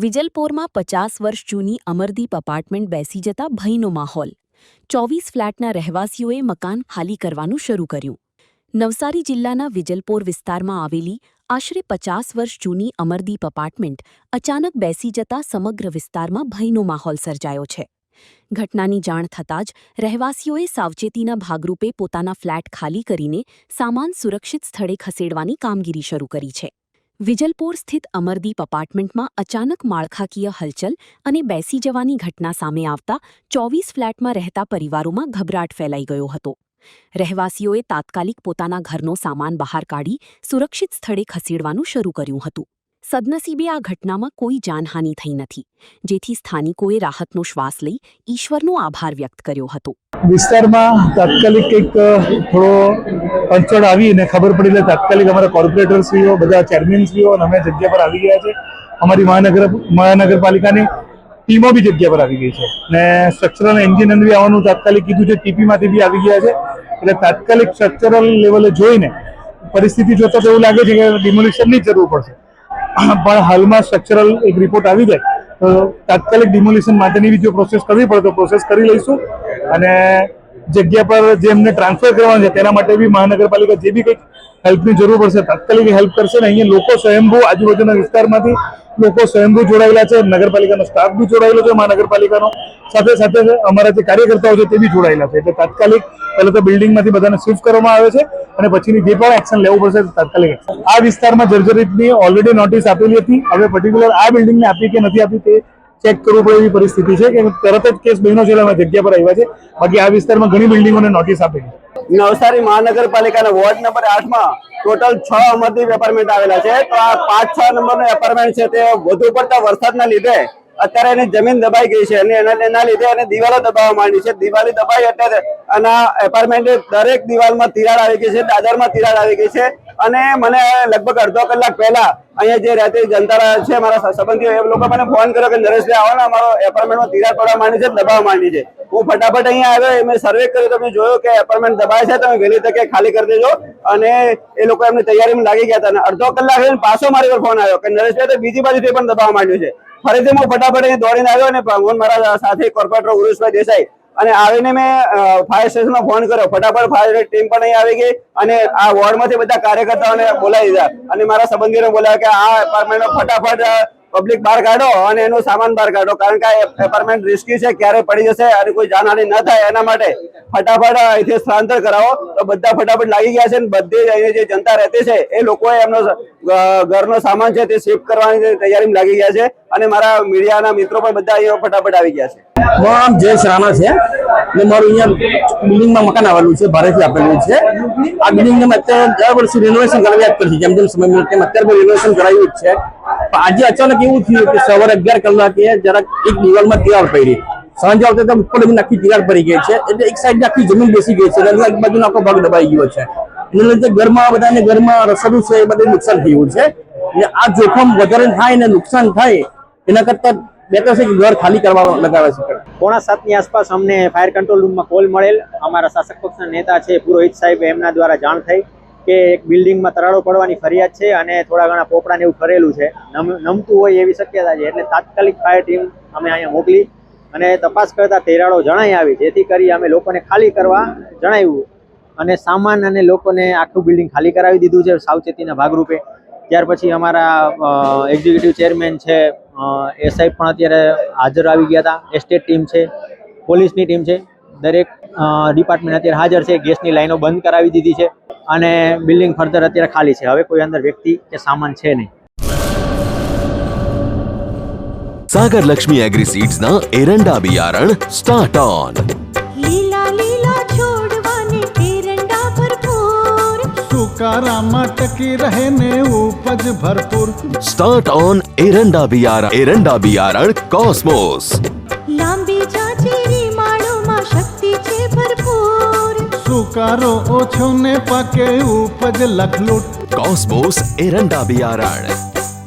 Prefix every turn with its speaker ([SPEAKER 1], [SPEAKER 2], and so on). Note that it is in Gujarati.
[SPEAKER 1] વિજલપોરમાં 50 વર્ષ જૂની અમરદીપ અપાર્ટમેન્ટ બેસી જતા ભયનો માહોલ. 24 ફ્લેટના રહેવાસીઓએ મકાન ખાલી કરવાનું શરૂ કર્યું. નવસારી જિલ્લાના વિજલપોર વિસ્તારમાં આવેલી આશરે 50 વર્ષ જૂની અમરદીપ અપાર્ટમેન્ટ અચાનક બેસી જતા સમગ્ર વિસ્તારમાં ભયનો માહોલ સર્જાયો છે. ઘટનાની જાણ થતાં જ રહેવાસીઓએ સાવચેતીના ભાગરૂપે પોતાના ફ્લેટ ખાલી કરીને સામાન સુરક્ષિત સ્થળે ખસેડવાની કામગીરી શરૂ કરી છે. વિજલપોર સ્થિત અમરદીપ અપાર્ટમેન્ટમાં અચાનક માળખાકીય હલચલ અને બેસી જવાની ઘટના સામે આવતા 24 ફ્લેટમાં રહેતા પરિવારોમાં ગભરાટ ફેલાઈ ગયો હતો. રહેવાસીઓએ તાત્કાલિક પોતાના ઘરનો સામાન બહાર કાઢી સુરક્ષિત સ્થળે ખસેડવાનું શરૂ કર્યું હતું. સદનસીબે આ ઘટનામાં કોઈ જાનહાનિ થઈ નથી, જેથી સ્થાનિકોએ રાહતનો શ્વાસ લઈ ઈશ્વરનો આભાર વ્યક્ત કર્યો હતો.
[SPEAKER 2] વિસ્તારમાં તાત્કાલિક કંઈક થોડો અડચણ આવી અને ખબર પડી એટલે તાત્કાલિક અમારા કોર્પોરેટરશ્રીઓ, બધા ચેરમેનશ્રીઓ અને અમે જગ્યા પર આવી ગયા છે. અમારી મહાનગરપાલિકાની ટીમો બી જગ્યા પર આવી ગઈ છે ને સ્ટ્રક્ચરલ એન્જિનિયર બી આવવાનું તાત્કાલિક કીધું છે. ટીપીમાંથી બી આવી ગયા છે. એટલે તાત્કાલિક સ્ટ્રક્ચરલ લેવલે જોઈને પરિસ્થિતિ જોતા તો એવું લાગે છે કે ડિમોલિશનની જ જરૂર પડશે, પણ હાલમાં સ્ટ્રક્ચરલ એક રિપોર્ટ આવી જાય તો તાત્કાલિક ડિમોલિશન માટેની બી જો પ્રોસેસ કરવી પડે તો પ્રોસેસ કરી લઈશું. અને જગ્યા પર જે એમને ટ્રાન્સફર કરવાનું છે તેના માટે બી મહાનગરપાલિકા જે બી કંઈક હેલ્પની જરૂર પડશે તાત્કાલિક હેલ્પ કરશે. ને અહીંયા લોકો સ્વયંભૂ આજુબાજુના વિસ્તારમાંથી લોકો સ્વયંભૂ જોડાયેલા છે. નગરપાલિકાનો સ્ટાફ બી જોડાયેલો છે, મહાનગરપાલિકાનો સાથે સાથે અમારા જે કાર્યકર્તાઓ છે તે બી જોડાયેલા છે. એટલે તાત્કાલિક પહેલા તો બિલ્ડિંગમાંથી બધાને શિફ્ટ કરવામાં આવે છે અને પછીની જે પણ એક્શન લેવું પડશે તાત્કાલિક એક્શન. આ વિસ્તારમાં જર્જરિતની ઓલરેડી નોટિસ આપેલી હતી. હવે પર્ટિક્યુલર આ બિલ્ડિંગને આપી કે નથી આપી તે ચેક કરવું પડે એવી પરિસ્થિતિ છે કે તરત જ કેસ બન્યો છે એટલે અમે જગ્યા પર આવ્યા છે. બાકી આ વિસ્તારમાં ઘણી બિલ્ડિંગોને નોટિસ આપેલી.
[SPEAKER 3] નવસારી મહાનગરપાલિકાના વોર્ડ નંબર 8 માં ટોટલ 6 અમરદીપ એપાર્ટમેન્ટ આવેલા છે. તો આ 5-6 નંબરનો એપાર્ટમેન્ટ છે તે વધુ પડતા વરસાદના લીધે અત્યારે એની જમીન દબાઈ ગઈ છે અને એના લીધે એને દિવાલો દબાવવા માંડી છે. દિવાલી દબાઈ એટલે આના એપાર્ટમેન્ટ દરેક દિવાલમાં તિરાડ આવી ગઈ છે, દાદરમાં તિરાડ આવી ગઈ છે. અને મને લગભગ અડધો કલાક પહેલા અહીંયા જે રહેતી જનતા છે, મારા સંબંધીઓ, એ લોકો મને ફોન કર્યો કે નરેશભાઈ આવો ને, અમારો એપાર્ટમેન્ટમાં તિરાડ પડવા માંડી છે, દબાવવા માંડી છે. હું ફટાફટ અહીંયા આવ્યો, મેં સર્વે કર્યો તો મેં જોયું કે એપાર્ટમેન્ટ દબાય છે, તમે વહેલી તકે ખાલી કરી દેજો. અને એ લોકો એમની તૈયારીમાં લાગી ગયા હતા. અને અડધો કલાક રહીને પાછો મારી પર ફોન આવ્યો કે નરેશભાઈ તો બીજી બાજુથી પણ દબાવવા માંડ્યું છે. ફરીથી હું ફટાફટ અહીં દોડીને આવ્યો અને મારા સાથે કોર્પોરેટર ઉરુષભાઈ દેસાઈ અને આવીને મેં ફાયર સ્ટેશનમાં ફોન કર્યો. ફટાફટ ફાયર ટીમ પણ અહીં આવી ગઈ અને આ વોર્ડમાંથી બધા કાર્યકર્તાઓને બોલાવી દીધા અને મારા સંબંધીઓને બોલાવ્યા કે આ એપાર્ટમેન્ટમાં ફટાફટ પબ્લિક બહાર કાઢો અને એનો સામાન બહાર કાઢો, કારણ કે આ એપાર્ટમેન્ટ રિસ્કી છે, ક્યારે પડી જશે અને કોઈ જાનહાનિ ન થાય એના માટે ફટાફટ અહીંથી સ્થળાંતર કરાવો. તો બધા ફટાફટ લાગી ગયા છે અને બધી અહીં જે જનતા રહેતી છે એ લોકોએ એમનો ઘરનો સામાન છે તે શિફ્ટ કરવાની તૈયારીમાં લાગી ગયા છે. અને મારા મીડિયાના મિત્રો પણ બધા અહીંયા ફટાફટ આવી ગયા છે.
[SPEAKER 4] મારું નામ જયેશ રાણા છે અને મારું અહીંયા બિલ્ડિંગમાં મકાન આવેલું છે, ભારેથી આપેલું છે. આ બિલ્ડિંગને અત્યારે દર વર્ષે રિનોવેશન કરાવ્યા જ કરી, જેમ જેમ સમય મળે તેમ અત્યારે પણ રિનોવેશન કરાવ્યું જ છે. પણ આજે અચાનક એવું થયું કે સવારે 11 કલાકે જરાક એક દિવાલમાં તિરાડ પડી. સાંજે આવતા તો ઉપર આખી તિરાડ પડી ગઈ છે. એટલે એક સાઈડ આખી જમીન બેસી ગઈ છે અને એક બાજુનો આખો ભાગ દબાઈ ગયો છે. એને લીધે ઘરમાં બધાને ઘરમાં રસોડું છે એ બધું નુકસાન થયું છે. અને આ જોખમ વધારે થાય ને નુકસાન થાય એના કરતા બેટર છે કે ઘર ખાલી કરવા લગાવે છે.
[SPEAKER 5] 6:45 આસપાસ અમને ફાયર કંટ્રોલ રૂમમાં કોલ મળેલ. અમારા શાસક પક્ષના નેતા છે પુરોહિત સાહેબ, એમના દ્વારા જાણ થઈ કે એક બિલ્ડિંગમાં તરાડો પડવાની ફરિયાદ છે અને થોડા ઘણા પોપડાને એવું કરેલું છે, નમતું હોય એવી શક્યતા છે. એટલે તાત્કાલિક ફાયર ટીમ અમે અહીંયા મોકલી અને તપાસ કરતા તિરાડો જણાઈ આવી, જેથી કરી અમે લોકોને ખાલી કરવા જણાવ્યું અને સામાન અને લોકોને આખું બિલ્ડિંગ ખાલી કરાવી દીધું છે સાવચેતીના ભાગરૂપે. ત્યાર પછી અમારા એક્ઝિક્યુટિવ ચેરમેન છે એ સાહેબ પણ અત્યારે હાજર આવી ગયા હતા. એસ્ટેટ ટીમ છે, પોલીસની ટીમ છે, દરેક ડિપાર્ટમેન્ટ અત્યારે હાજર છે. ગેસની લાઈનો બંધ કરાવી દીધી છે અને બિલ્ડિંગ ફર્ધર અત્યારે ખાલી છે. હવે કોઈ અંદર વ્યક્તિ કે સામાન છે નહીં.
[SPEAKER 6] सागर लक्ष्मी एग्रीसीड्स ना एरंडा बियारण स्टार्ट ऑन.
[SPEAKER 7] લીલા લીલા છોડવાને એરંડા ભરપૂર,
[SPEAKER 8] સુકારામાં ટકી રહે ને ઉપજ ભરપૂર.
[SPEAKER 6] स्टार्ट ऑन एरंडा बियारण कॉस्मोस.
[SPEAKER 7] લાંબી જાચેરી માળોમાં શક્તિ છે ભરપૂર,
[SPEAKER 8] સુકારો ઓછો ને પાકે ઉપજ લખલૂટ.
[SPEAKER 6] कॉस्मोस एरंडा बियारण.